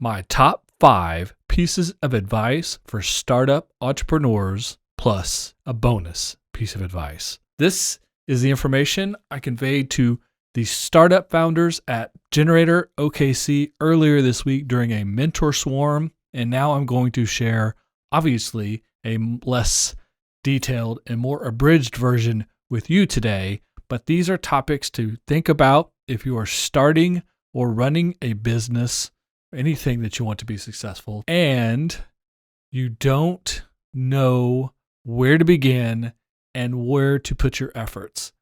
my top 5 pieces of advice for startup entrepreneurs plus a bonus piece of advice. This is the information I conveyed to the startup founders at Gener8tor OKC earlier this week during a mentor swarm, and now I'm going to share, obviously, a less detailed and more abridged version with you today, but these are topics to think about if you are starting or running a business, anything that you want to be successful, and you don't know where to begin and where to put your efforts.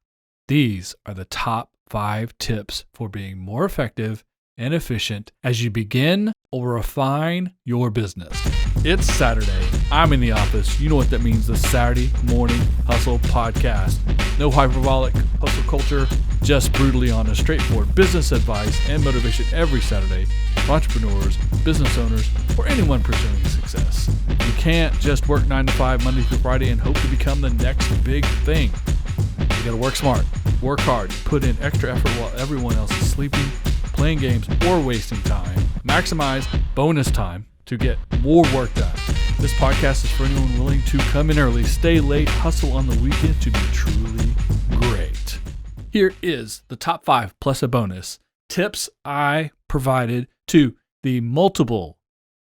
These are the top 5 tips for being more effective and efficient as you begin or refine your business. It's Saturday. I'm in the office. You know what that means, the Saturday Morning Hustle Podcast. No hyperbolic hustle culture, just brutally honest, straightforward business advice and motivation every Saturday for entrepreneurs, business owners, or anyone pursuing success. You can't just work 9 to 5 Monday through Friday and hope to become the next big thing. You gotta work smart, work hard, put in extra effort while everyone else is sleeping, playing games, or wasting time. Maximize bonus time to get more work done. This podcast is for anyone willing to come in early, stay late, hustle on the weekend to be truly great. Here is the top 5 plus a bonus tips I provided to the multiple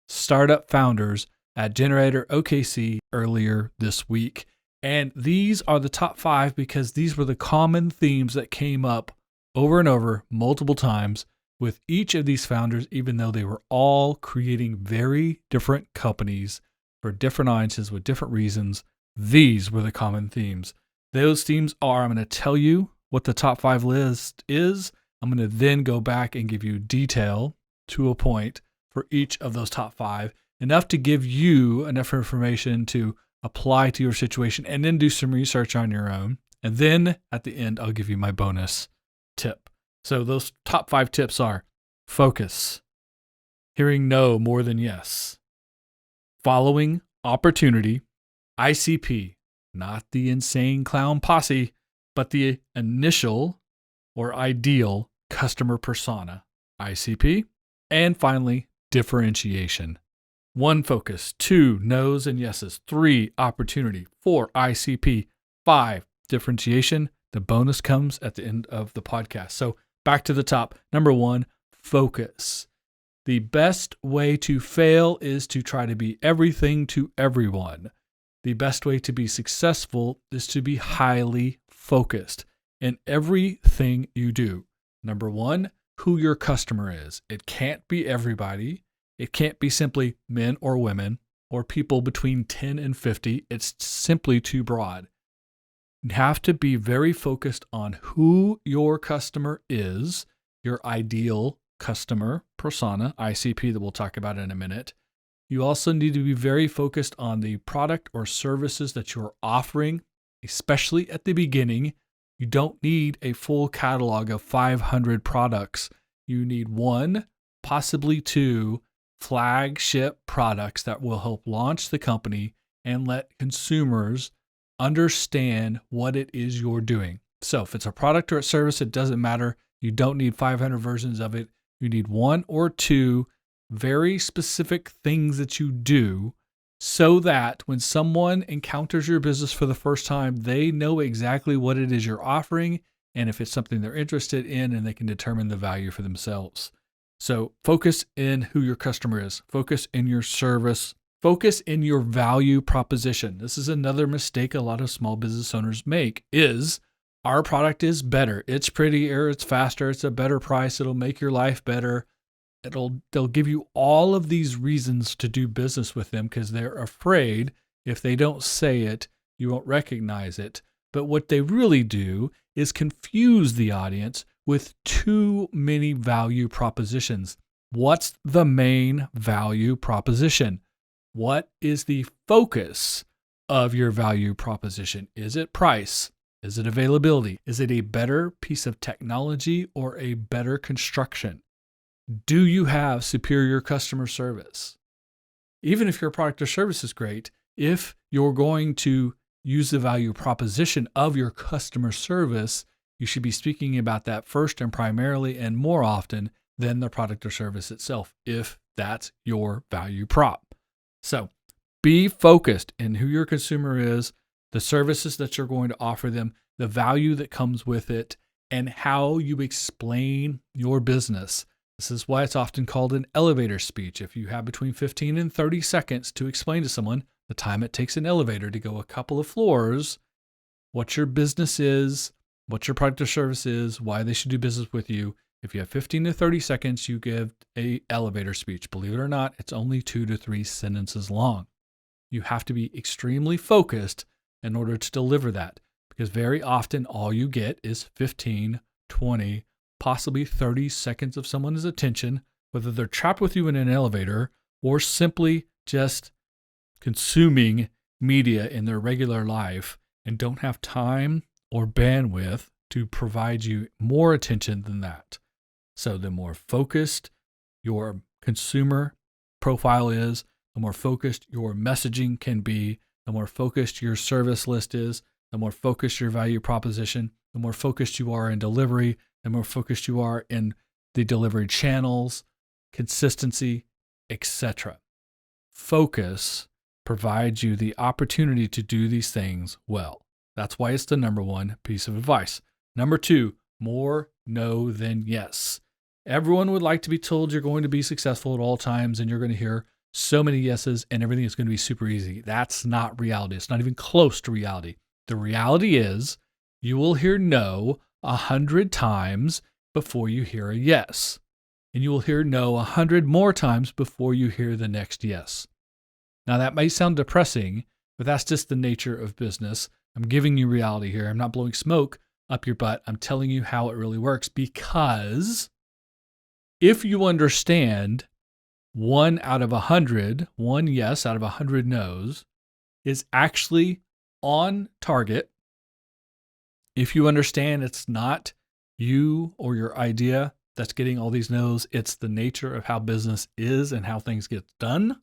startup founders at Gener8tor OKC earlier this week. And these are the top 5 because these were the common themes that came up over and over multiple times with each of these founders, even though they were all creating very different companies for different audiences with different reasons. These were the common themes. Those themes are, I'm going to tell you what the top 5 list is. I'm going to then go back and give you detail to a point for each of those top 5, enough to give you enough information to apply to your situation, and then do some research on your own. And then at the end, I'll give you my bonus tip. So those top 5 tips are focus, hearing no more than yes, following opportunity, ICP, not the insane clown posse, but the initial or ideal customer persona, ICP, and finally, differentiation. 1, focus. 2, no's and yeses. 3, opportunity. 4, ICP. 5, differentiation. The bonus comes at the end of the podcast. So back to the top. Number 1, focus. The best way to fail is to try to be everything to everyone. The best way to be successful is to be highly focused in everything you do. Number 1, who your customer is. It can't be everybody. It can't be simply men or women or people between 10 and 50. It's simply too broad. You have to be very focused on who your customer is, your ideal customer persona, ICP, that we'll talk about in a minute. You also need to be very focused on the product or services that you're offering, especially at the beginning. You don't need a full catalog of 500 products. You need 1, possibly 2, flagship products that will help launch the company and let consumers understand what it is you're doing. So if it's a product or a service, it doesn't matter. You don't need 500 versions of it. You need 1 or 2 very specific things that you do so that when someone encounters your business for the first time, they know exactly what it is you're offering and if it's something they're interested in, and they can determine the value for themselves. So focus in who your customer is. Focus in your service. Focus in your value proposition. This is another mistake a lot of small business owners make is our product is better. It's prettier. It's faster. It's a better price. It'll make your life better. They'll give you all of these reasons to do business with them because they're afraid if they don't say it, you won't recognize it. But what they really do is confuse the audience with too many value propositions. What's the main value proposition? What is the focus of your value proposition? Is it price? Is it availability? Is it a better piece of technology or a better construction? Do you have superior customer service? Even if your product or service is great, if you're going to use the value proposition of your customer service, you should be speaking about that first and primarily and more often than the product or service itself, if That's your value prop. So be focused in who your consumer is, the services that you're going to offer them, the value that comes with it, and how you explain your business. This is why it's often called an elevator speech. If you have between 15 and 30 seconds to explain to someone the time it takes an elevator to go a couple of floors, what your business is, what your product or service is, why they should do business with you. If you have 15 to 30 seconds, you give an elevator speech. Believe it or not, it's only 2 to 3 sentences long. You have to be extremely focused in order to deliver that, because very often all you get is 15, 20, possibly 30 seconds of someone's attention, whether they're trapped with you in an elevator or simply just consuming media in their regular life and don't have time or bandwidth to provide you more attention than that. So the more focused your consumer profile is, the more focused your messaging can be, the more focused your service list is, the more focused your value proposition, the more focused you are in delivery, the more focused you are in the delivery channels, consistency, etc. Focus provides you the opportunity to do these things well. That's why it's the number one piece of advice. Number two, more no than yes. Everyone would like to be told you're going to be successful at all times and you're going to hear so many yeses and everything is going to be super easy. That's not reality. It's not even close to reality. The reality is you will hear no 100 times before you hear a yes. And you will hear no 100 more times before you hear the next yes. Now that may sound depressing, but that's just the nature of business. I'm giving you reality here. I'm not blowing smoke up your butt. I'm telling you how it really works, because if you understand 1 out of 100, one yes out of 100 no's is actually on target, if you understand it's not you or your idea that's getting all these no's, it's the nature of how business is and how things get done,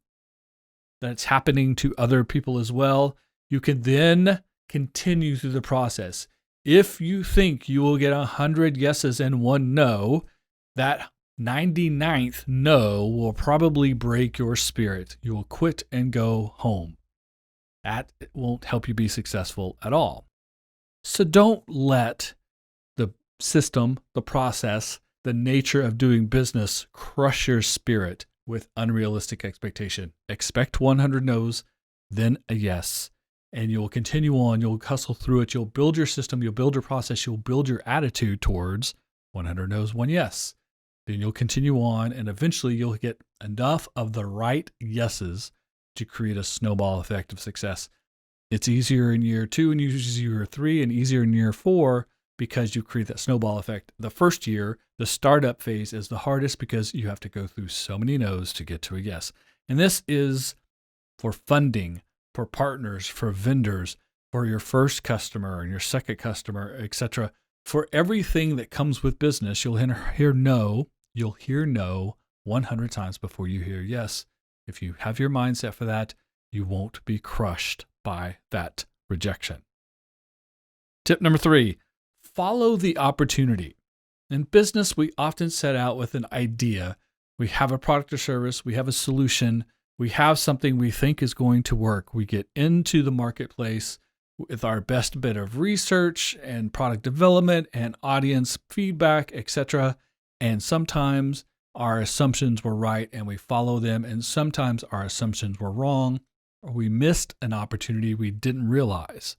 that's happening to other people as well, you can then continue through the process. If you think you will get 100 yeses and 1 no, that 99th no will probably break your spirit. You will quit and go home. That won't help you be successful at all. So don't let the system, the process, the nature of doing business crush your spirit with unrealistic expectation. Expect 100 no's, then a yes. And you'll continue on. You'll hustle through it. You'll build your system. You'll build your process. You'll build your attitude towards 100 no's, 1 yes. Then you'll continue on, and eventually you'll get enough of the right yeses to create a snowball effect of success. It's easier in year 2 and usually year 3 and easier in year 4 because you create that snowball effect. The first year, the startup phase, is the hardest because you have to go through so many no's to get to a yes. And this is for funding, for partners, for vendors, for your first customer and your second customer, etc. For everything that comes with business, you'll hear no. You'll hear no 100 times before you hear yes. If you have your mindset for that, you won't be crushed by that rejection. Tip number 3, follow the opportunity. In business, we often set out with an idea. We have a product or service. We have a solution. We have something we think is going to work. We get into the marketplace with our best bit of research and product development and audience feedback, etc. And sometimes our assumptions were right and we follow them. And sometimes our assumptions were wrong, or we missed an opportunity we didn't realize.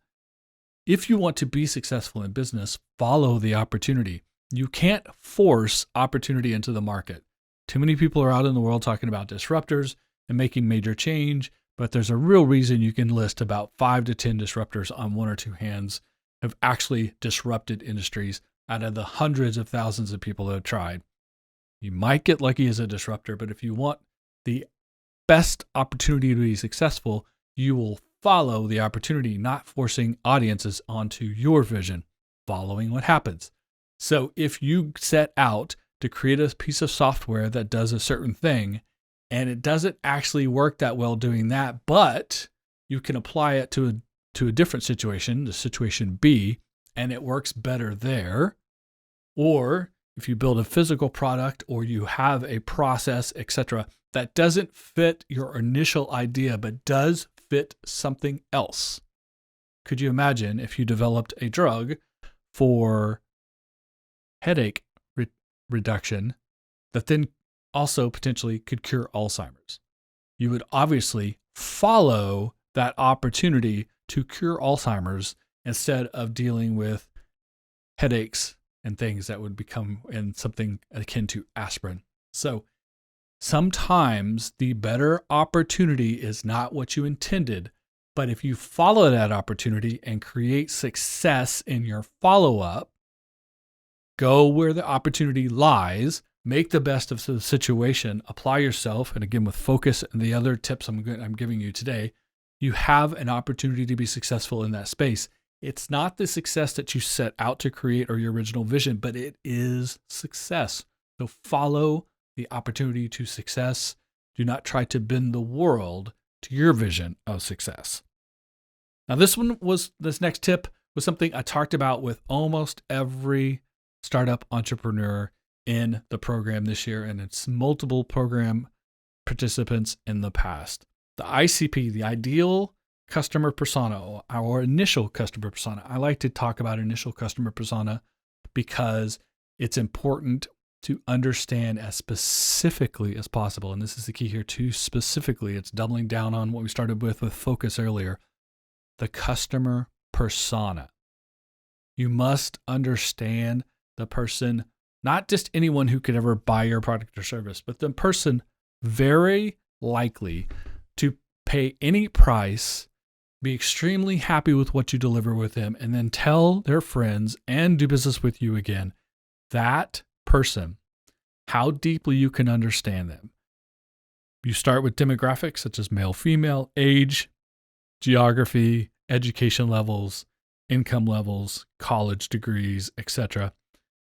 If you want to be successful in business, follow the opportunity. You can't force opportunity into the market. Too many people are out in the world talking about disruptors and making major change, but there's a real reason you can list about 5 to 10 disruptors on 1 or 2 hands have actually disrupted industries out of the hundreds of thousands of people that have tried. You might get lucky as a disruptor, but if you want the best opportunity to be successful, you will follow the opportunity, not forcing audiences onto your vision, following what happens. So if you set out to create a piece of software that does a certain thing, and it doesn't actually work that well doing that, but you can apply it to a different situation, the situation B, and it works better there. Or if you build a physical product or you have a process, etc., that doesn't fit your initial idea, but does fit something else. Could you imagine if you developed a drug for headache reduction that then also potentially could cure Alzheimer's? You would obviously follow that opportunity to cure Alzheimer's instead of dealing with headaches and things that would become in something akin to aspirin. So sometimes the better opportunity is not what you intended, but if you follow that opportunity and create success in your follow-up, go where the opportunity lies, make the best of the situation, apply yourself, and again, with focus and the other tips I'm giving you today, you have an opportunity to be successful in that space. It's not the success that you set out to create or your original vision, but it is success. So follow the opportunity to success. Do not try to bend the world to your vision of success. Now, this next tip was something I talked about with almost every startup entrepreneur in the program this year, and it's multiple program participants in the past. The ICP, the ideal customer persona, our initial customer persona. I like to talk about initial customer persona because it's important to understand as specifically as possible. And this is the key here too, specifically. It's doubling down on what we started with focus earlier. The customer persona. You must understand the person, not just anyone who could ever buy your product or service, but the person very likely to pay any price, be extremely happy with what you deliver with them, and then tell their friends and do business with you again. That person, how deeply you can understand them. You start with demographics such as male, female, age, geography, education levels, income levels, college degrees, etc.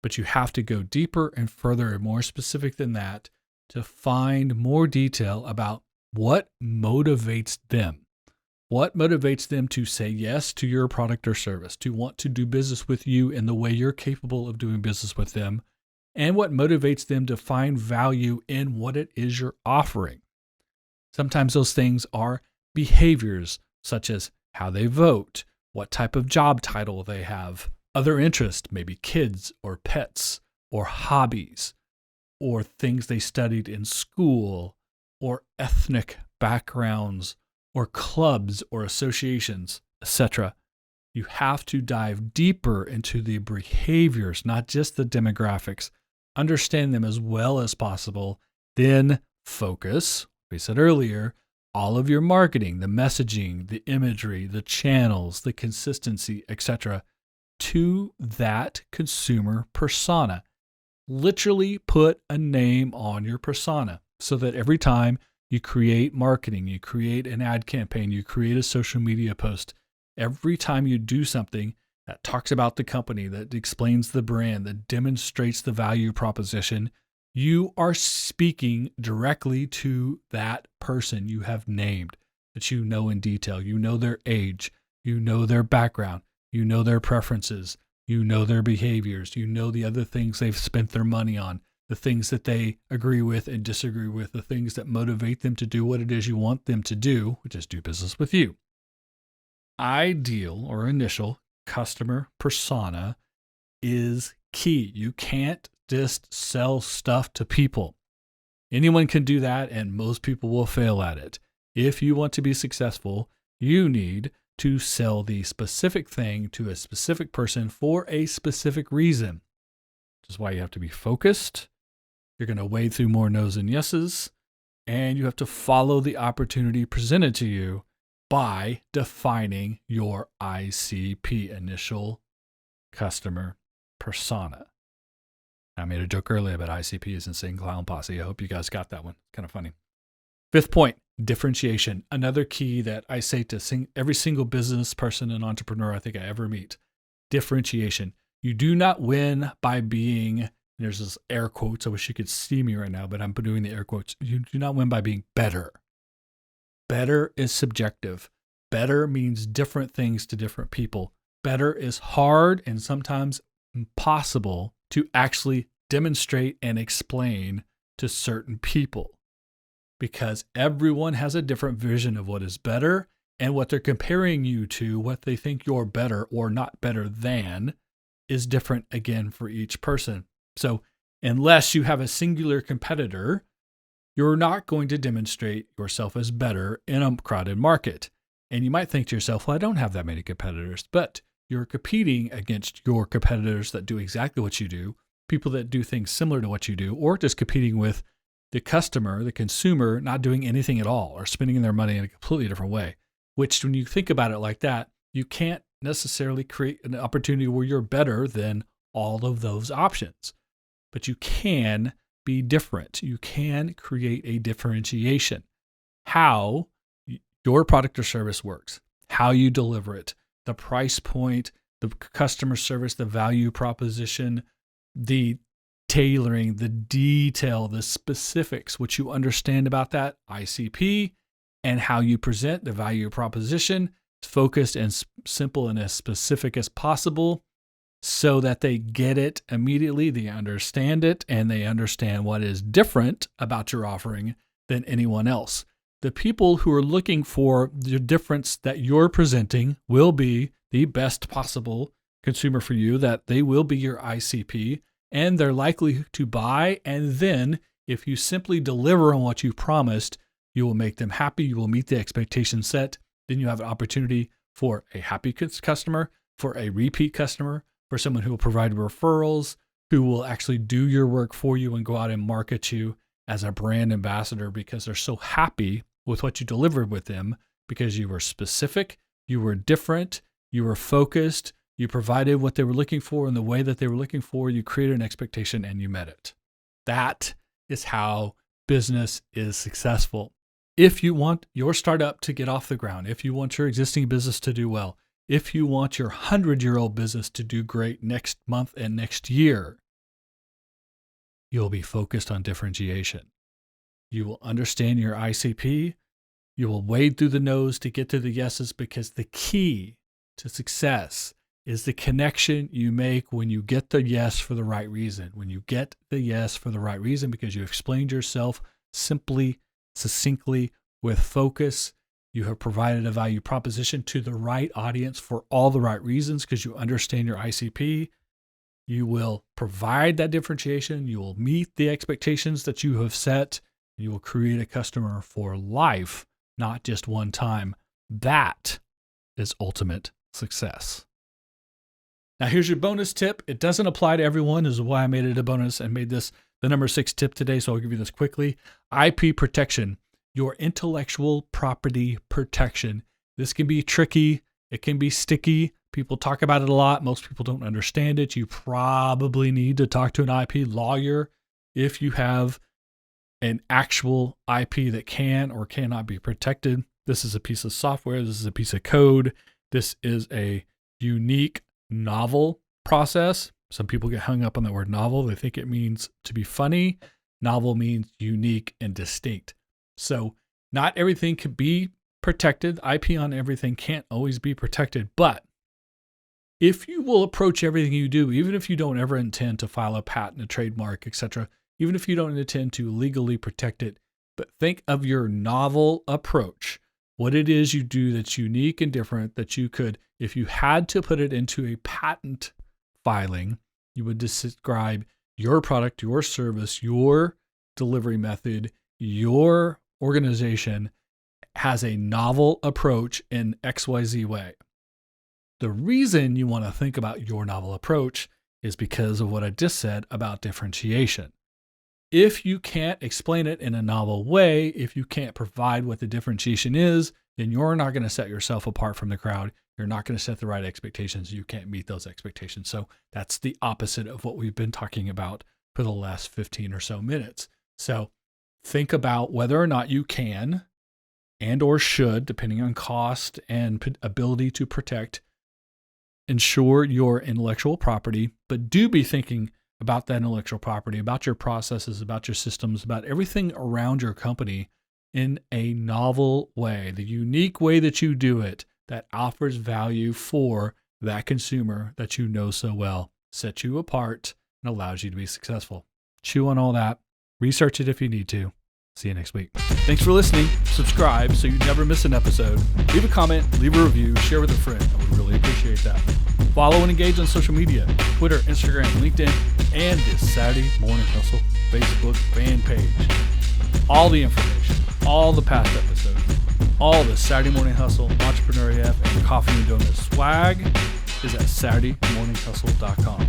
But you have to go deeper and further and more specific than that to find more detail about what motivates them. What motivates them to say yes to your product or service, to want to do business with you in the way you're capable of doing business with them, and what motivates them to find value in what it is you're offering. Sometimes those things are behaviors, such as how they vote, what type of job title they have, other interests, maybe kids or pets or hobbies, or things they studied in school, or ethnic backgrounds, or clubs or associations, etc. You have to dive deeper into the behaviors, not just the demographics. Understand them as well as possible. Then focus, we said earlier, all of your marketing, the messaging, the imagery, the channels, the consistency, etc., to that consumer persona. Literally put a name on your persona so that every time you create marketing, you create an ad campaign, you create a social media post, every time you do something that talks about the company, that explains the brand, that demonstrates the value proposition, you are speaking directly to that person you have named, that you know in detail. You know their age, you know their background, you know their preferences, you know their behaviors, you know the other things they've spent their money on, the things that they agree with and disagree with, the things that motivate them to do what it is you want them to do, which is do business with you. Ideal or initial customer persona is key. You can't just sell stuff to people. Anyone can do that, and most people will fail at it. If you want to be successful, you need to sell the specific thing to a specific person for a specific reason. Which is why you have to be focused. You're going to wade through more no's and yeses, and you have to follow the opportunity presented to you by defining your ICP, initial customer persona. I made a joke earlier about ICP is Insane Clown Posse. I hope you guys got that one. Kind of funny. Fifth point, differentiation. Another key that I say to every single business person and entrepreneur I think I ever meet. Differentiation. You do not win by being, there's this air quotes. I wish you could see me right now, but I'm doing the air quotes. You do not win by being better. Better is subjective. Better means different things to different people. Better is hard and sometimes impossible to actually demonstrate and explain to certain people. because everyone has a different vision of what is better, and what they're comparing you to, what they think you're better or not better than, is different again for each person. So unless you have a singular competitor, you're not going to demonstrate yourself as better in a crowded market. And you might think to yourself, well, I don't have that many competitors, but you're competing against your competitors that do exactly what you do, people that do things similar to what you do, or just competing with the customer, the consumer, not doing anything at all or spending their money in a completely different way, which when you think about it like that, you can't necessarily create an opportunity where you're better than all of those options. But you can be different. You can create a differentiation. How your product or service works, how you deliver it, the price point, the customer service, the value proposition, the tailoring, the detail, the specifics, what you understand about that ICP, and how you present the value proposition, focused and simple and as specific as possible, so that they get it immediately, they understand it, and they understand what is different about your offering than anyone else. The people who are looking for the difference that you're presenting will be the best possible consumer for you, that they will be your ICP, and they're likely to buy. And then if you simply deliver on what you promised, you will make them happy, you will meet the expectation set, then you have an opportunity for a happy customer, for a repeat customer, for someone who will provide referrals, who will actually do your work for you and go out and market you as a brand ambassador because they're so happy with what you delivered with them, because you were specific, you were different, you were focused, you provided what they were looking for in the way that they were looking for, you created an expectation and you met it. That is how business is successful. If you want your startup to get off the ground, if you want your existing business to do well, if you want your 100-year-old business to do great next month and next year, you'll be focused on differentiation. You will understand your ICP. You will wade through the no's to get to the yeses, because the key to success is the connection you make when you get the yes for the right reason. When you get the yes for the right reason because you explained yourself simply, succinctly, with focus. You have provided a value proposition to the right audience for all the right reasons because you understand your ICP. You will provide that differentiation. You will meet the expectations that you have set. You will create a customer for life, not just one time. That is ultimate success. Now, here's your bonus tip. It doesn't apply to everyone. This is why I made it a bonus and made this the number 6 tip today. So I'll give you this quickly. IP protection, your intellectual property protection. This can be tricky. It can be sticky. People talk about it a lot. Most people don't understand it. You probably need to talk to an IP lawyer if you have an actual IP that can or cannot be protected. This is a piece of software. This is a piece of code. This is a unique, novel process. Some people get hung up on the word novel. They think it means to be funny. Novel means unique and distinct. So not everything can be protected. IP on everything can't always be protected. But if you will approach everything you do, even if you don't ever intend to file a patent, a trademark, etc., even if you don't intend to legally protect it, but think of your novel approach, what it is you do that's unique and different, that you could, if you had to put it into a patent filing, you would describe your product, your service, your delivery method, your organization has a novel approach in XYZ way. The reason you want to think about your novel approach is because of what I just said about differentiation. If you can't explain it in a novel way, if you can't provide what the differentiation is, then you're not going to set yourself apart from the crowd. You're not going to set the right expectations. You can't meet those expectations. So that's the opposite of what we've been talking about for the last 15 or so minutes. So think about whether or not you can and or should, depending on cost and ability to protect, ensure your intellectual property, but do be thinking about that intellectual property, about your processes, about your systems, about everything around your company in a novel way, the unique way that you do it that offers value for that consumer that you know so well, sets you apart, and allows you to be successful. Chew on all that. Research it if you need to. See you next week. Thanks for listening. Subscribe so you never miss an episode. Leave a comment, leave a review, share with a friend. I would really appreciate that. Follow and engage on social media, Twitter, Instagram, LinkedIn, and the Saturday Morning Hustle Facebook fan page. All the information, all the past episodes, all the Saturday Morning Hustle, Entrepreneur AF, and Coffee and Donuts swag is at SaturdayMorningHustle.com.